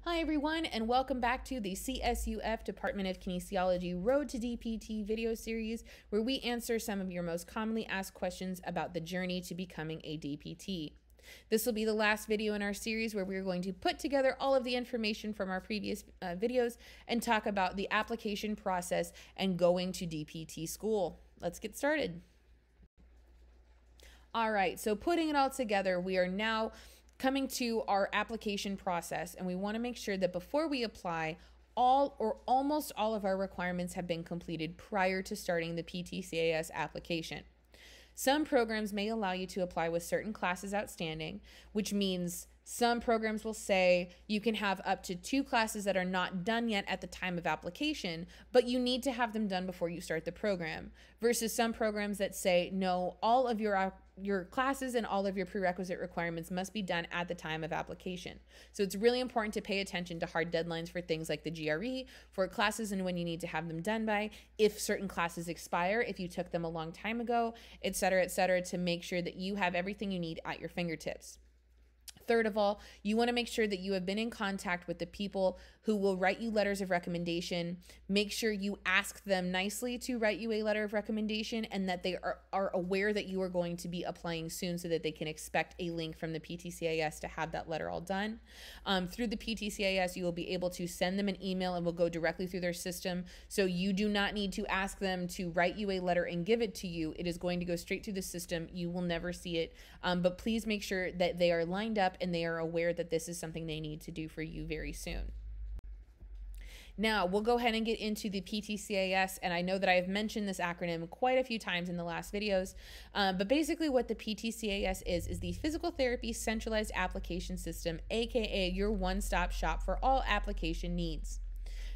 Hi everyone, and welcome back to the CSUF Department of Kinesiology Road to DPT video series, where we answer some of your most commonly asked questions about the journey to becoming a DPT. This will be the last video in our series where we're going to put together all of the information from our previous videos and talk about the application process and going to DPT school. Let's get started. All right, so putting it all together, we are now coming to our application process, and we want to make sure that before we apply, all or almost all of our requirements have been completed prior to starting the PTCAS application. Some programs may allow you to apply with certain classes outstanding, which means some programs will say you can have up to 2 classes that are not done yet at the time of application, but you need to have them done before you start the program, versus some programs that say, no, all of your classes and all of your prerequisite requirements must be done at the time of application. So it's really important to pay attention to hard deadlines for things like the GRE, for classes and when you need to have them done by, if certain classes expire, if you took them a long time ago, et cetera, to make sure that you have everything you need at your fingertips. Third of all, you want to make sure that you have been in contact with the people who will write you letters of recommendation. Make sure you ask them nicely to write you a letter of recommendation, and that they are aware that you are going to be applying soon, so that they can expect a link from the PTCAS to have that letter all done. Through the PTCAS, you will be able to send them an email and will go directly through their system. So you do not need to ask them to write you a letter and give it to you. It is going to go straight through the system. You will never see it. But please make sure that they are lined up and they are aware that this is something they need to do for you very soon. Now, we'll go ahead and get into the PTCAS, and I know that I have mentioned this acronym quite a few times in the last videos, but basically what the PTCAS is the Physical Therapy Centralized Application System, aka your one-stop shop for all application needs.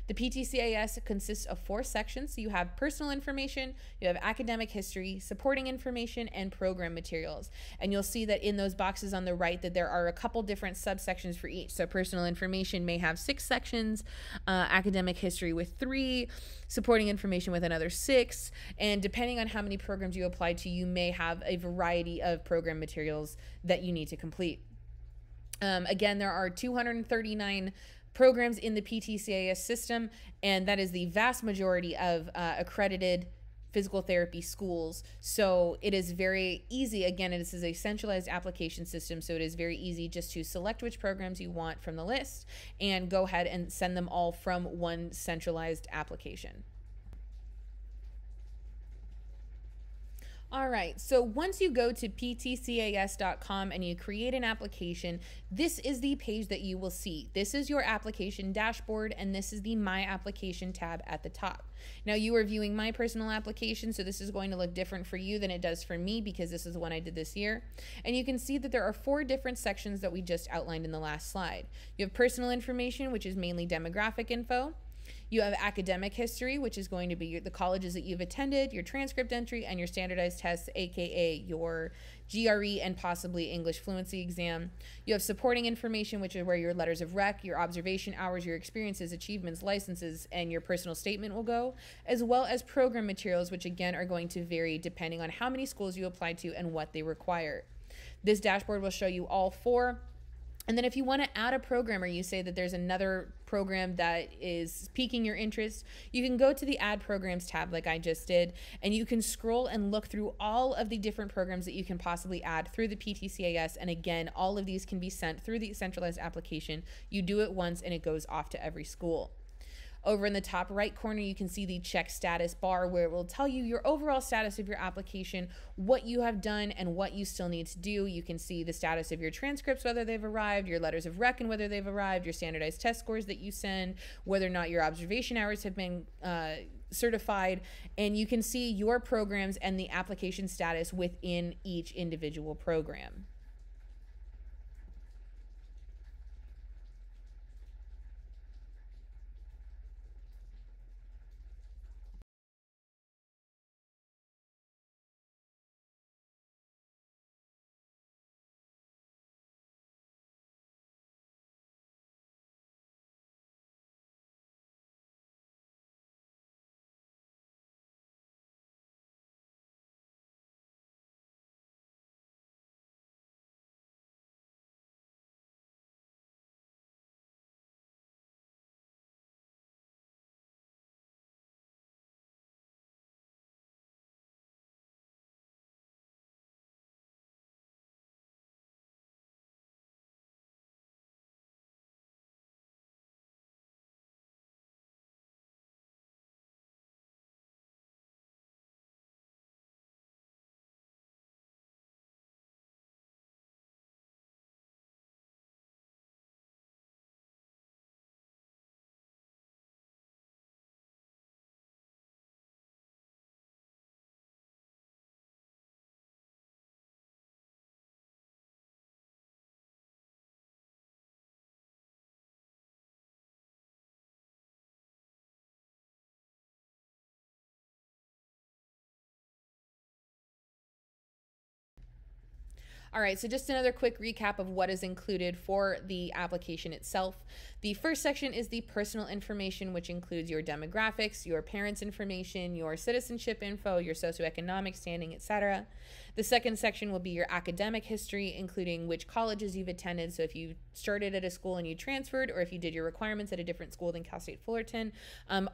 The PTCAS consists of 4 sections. So you have personal information, you have academic history, supporting information, and program materials. And you'll see that in those boxes on the right that there are a couple different subsections for each. So personal information may have 6 sections, academic history with 3, supporting information with another 6, and depending on how many programs you apply to, you may have a variety of program materials that you need to complete. Again, there are 239 programs in the PTCAS system, and that is the vast majority of accredited physical therapy schools. So it is very easy. Again, this is a centralized application system, so it is very easy just to select which programs you want from the list and go ahead and send them all from one centralized application. All right, so once you go to ptcas.com and you create an application, this is the page that you will see. This is your application dashboard, and this is the My Application tab at the top. Now, you are viewing my personal application, so this is going to look different for you than it does for me, because this is the one I did this year. And you can see that there are 4 different sections that we just outlined in the last slide. You have personal information, which is mainly demographic info. You have academic history, which is going to be the colleges that you've attended, your transcript entry, and your standardized tests, aka your GRE and possibly English fluency exam. You have supporting information, which is where your letters of rec, your observation hours, your experiences, achievements, licenses, and your personal statement will go, as well as program materials, which again are going to vary depending on how many schools you apply to and what they require. This dashboard will show you all 4. And then if you want to add a program, or you say that there's another program that is piquing your interest, you can go to the Add Programs tab like I just did, and you can scroll and look through all of the different programs that you can possibly add through the PTCAS. And again, all of these can be sent through the centralized application. You do it once and it goes off to every school. Over in the top right corner, you can see the check status bar, where it will tell you your overall status of your application, what you have done and what you still need to do. You can see the status of your transcripts, whether they've arrived, your letters of rec and whether they've arrived, your standardized test scores that you send, whether or not your observation hours have been certified, and you can see your programs and the application status within each individual program. All right, so just another quick recap of what is included for the application itself. The first section is the personal information, which includes your demographics, your parents' information, your citizenship info, your socioeconomic standing, etc. The second section will be your academic history, including which colleges you've attended. So if you started at a school and you transferred, or if you did your requirements at a different school than Cal State Fullerton,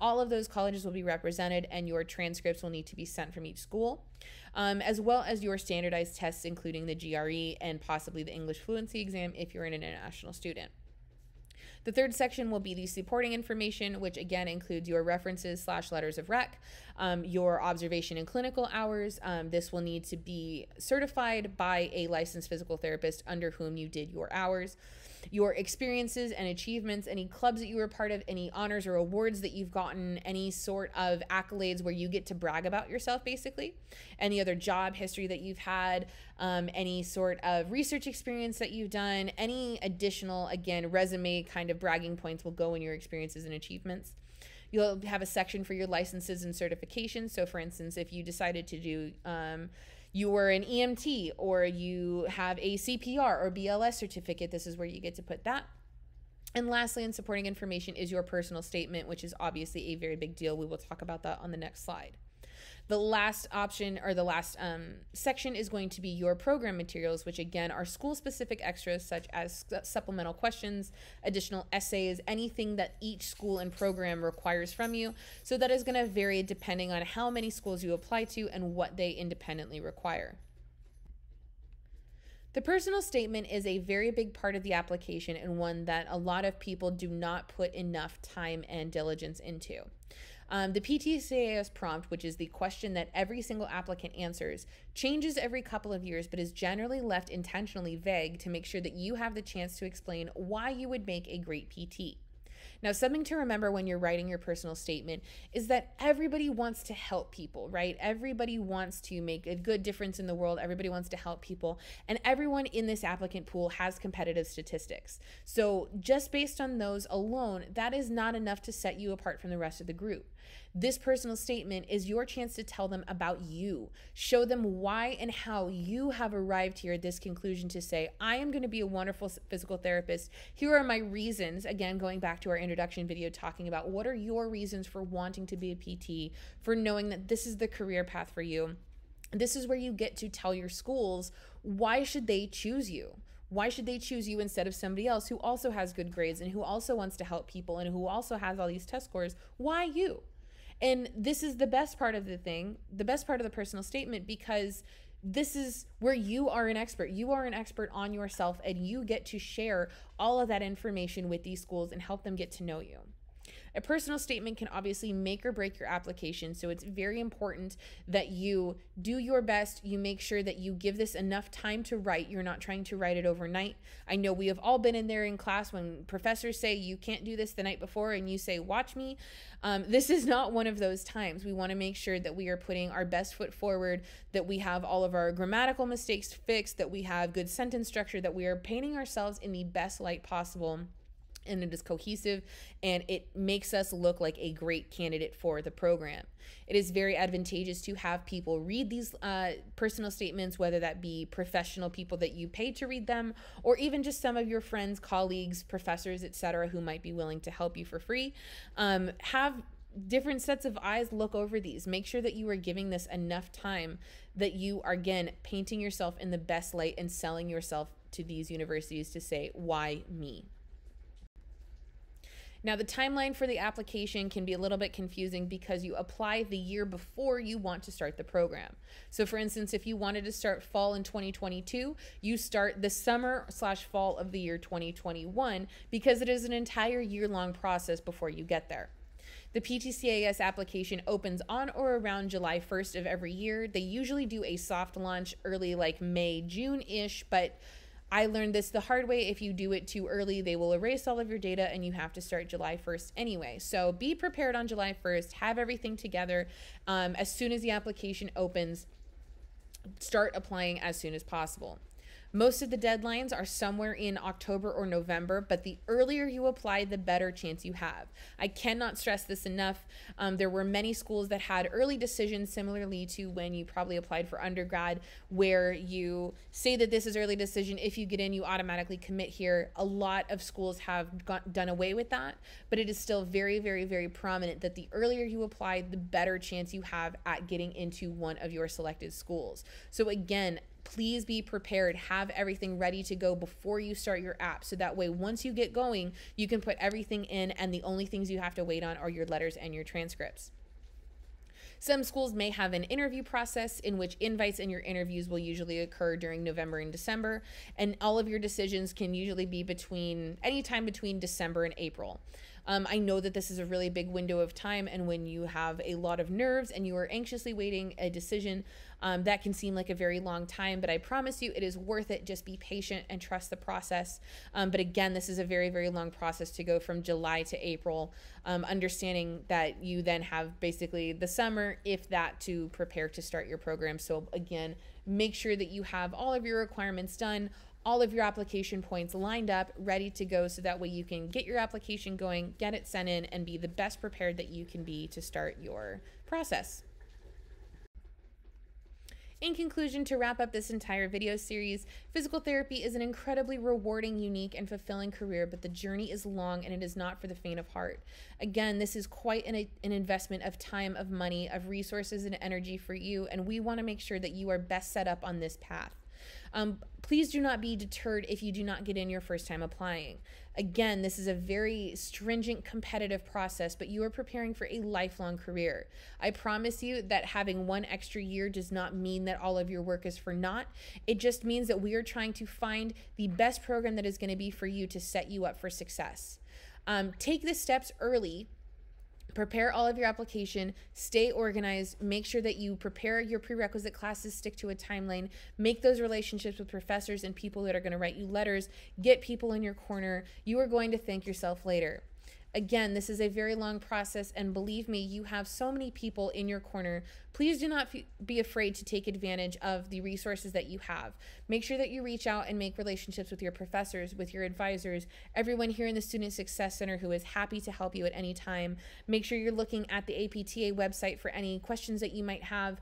all of those colleges will be represented, and your transcripts will need to be sent from each school, as well as your standardized tests, including the GRE and possibly the English fluency exam if you're an international student. The third section will be the supporting information, which again includes your references / letters of rec, your observation and clinical hours. This will need to be certified by a licensed physical therapist under whom you did your hours. Your experiences and achievements, any clubs that you were part of, any honors or awards that you've gotten, any sort of accolades where you get to brag about yourself, basically, any other job history that you've had, any sort of research experience that you've done, any additional, again, resume kind of bragging points will go in your experiences and achievements. You'll have a section for your licenses and certifications. So for instance, if you decided to do you were an EMT, or you have a CPR or BLS certificate, this is where you get to put that. And lastly, in supporting information is your personal statement, which is obviously a very big deal. We will talk about that on the next slide. The last option, or the last section, is going to be your program materials, which again are school-specific extras such as supplemental questions, additional essays, anything that each school and program requires from you. So that is going to vary depending on how many schools you apply to and what they independently require. The personal statement is a very big part of the application, and one that a lot of people do not put enough time and diligence into. The PTCAS prompt, which is the question that every single applicant answers, changes every couple of years, but is generally left intentionally vague to make sure that you have the chance to explain why you would make a great PT. Now, something to remember when you're writing your personal statement is that everybody wants to help people, right? Everybody wants to make a good difference in the world. Everybody wants to help people. And everyone in this applicant pool has competitive statistics. So just based on those alone, that is not enough to set you apart from the rest of the group. This personal statement is your chance to tell them about you. Show them why and how you have arrived here at this conclusion to say, I am going to be a wonderful physical therapist. Here are my reasons. Again, going back to our introduction video, talking about what are your reasons for wanting to be a PT, for knowing that this is the career path for you. This is where you get to tell your schools, why should they choose you? Why should they choose you instead of somebody else who also has good grades and who also wants to help people and who also has all these test scores? Why you? And this is the best part of the thing, the best part of the personal statement, because this is where you are an expert. You are an expert on yourself, and you get to share all of that information with these schools and help them get to know you. A personal statement can obviously make or break your application, so it's very important that you do your best. You make sure that you give this enough time to write. You're not trying to write it overnight. I know we have all been in there in class when professors say you can't do this the night before and you say, watch me. This is not one of those times. We want to make sure that we are putting our best foot forward, that we have all of our grammatical mistakes fixed, that we have good sentence structure, that we are painting ourselves in the best light possible, and it is cohesive, and it makes us look like a great candidate for the program. It is very advantageous to have people read these personal statements, whether that be professional people that you pay to read them, or even just some of your friends, colleagues, professors, etc., who might be willing to help you for free. Have different sets of eyes look over these. Make sure that you are giving this enough time, that you are, again, painting yourself in the best light and selling yourself to these universities to say, why me? Now, the timeline for the application can be a little bit confusing because you apply the year before you want to start the program. So for instance, if you wanted to start fall in 2022, you start the summer/fall of the year 2021, because it is an entire year-long process before you get there. The PTCAS application opens on or around July 1st of every year. They usually do a soft launch early, like May, June-ish, but I learned this the hard way. If you do it too early, they will erase all of your data and you have to start July 1st anyway. So be prepared on July 1st, have everything together. As soon as the application opens, start applying as soon as possible. Most of the deadlines are somewhere in October or November, but the earlier you apply, the better chance you have. I cannot stress this enough. There were many schools that had early decisions similarly to when you probably applied for undergrad, where you say that this is early decision. If you get in, you automatically commit here. A lot of schools have done away with that, but it is still very, very, very prominent that the earlier you apply, the better chance you have at getting into one of your selected schools. So again, please be prepared. Have everything ready to go before you start your app. So that way, once you get going, you can put everything in, and the only things you have to wait on are your letters and your transcripts. Some schools may have an interview process in which invites and your interviews will usually occur during November and December, and all of your decisions can usually be anytime between December and April. I know that this is a really big window of time, and when you have a lot of nerves and you are anxiously waiting a decision, that can seem like a very long time, but I promise you it is worth it. Just be patient and trust the process. But again, this is a very, very long process to go from July to April, understanding that you then have basically the summer, if that, to prepare to start your program. So again, make sure that you have all of your requirements done, all of your application points lined up, ready to go, so that way you can get your application going, get it sent in, and be the best prepared that you can be to start your process. In conclusion, to wrap up this entire video series, physical therapy is an incredibly rewarding, unique, and fulfilling career, but the journey is long and it is not for the faint of heart. Again, this is quite an investment of time, of money, of resources, and energy for you, and we want to make sure that you are best set up on this path. Please do not be deterred if you do not get in your first time applying. Again, this is a very stringent, competitive process, but you are preparing for a lifelong career. I promise you that having one extra year does not mean that all of your work is for naught. It just means that we are trying to find the best program that is going to be for you to set you up for success. Take the steps early. Prepare all of your application, stay organized, make sure that you prepare your prerequisite classes, stick to a timeline, make those relationships with professors and people that are going to write you letters, get people in your corner. You are going to thank yourself later. Again, this is a very long process, and believe me, you have so many people in your corner. Please do not be afraid to take advantage of the resources that you have. Make sure that you reach out and make relationships with your professors, with your advisors, everyone here in the Student Success Center who is happy to help you at any time. Make sure you're looking at the APTA website for any questions that you might have.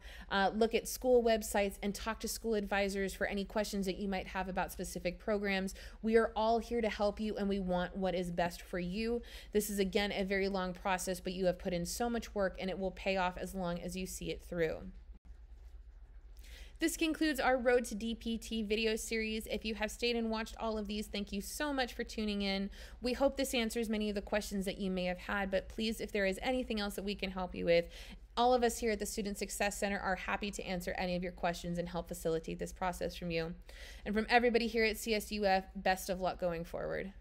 Look at school websites and talk to school advisors for any questions that you might have about specific programs. We are all here to help you, and we want what is best for you. This is, again, a very long process, but you have put in so much work, and it will pay off as long as you see it through. This concludes our Road to DPT video series. If you have stayed and watched all of these, thank you so much for tuning in. We hope this answers many of the questions that you may have had, but please, if there is anything else that we can help you with, all of us here at the Student Success Center are happy to answer any of your questions and help facilitate this process from you. And from everybody here at CSUF, best of luck going forward.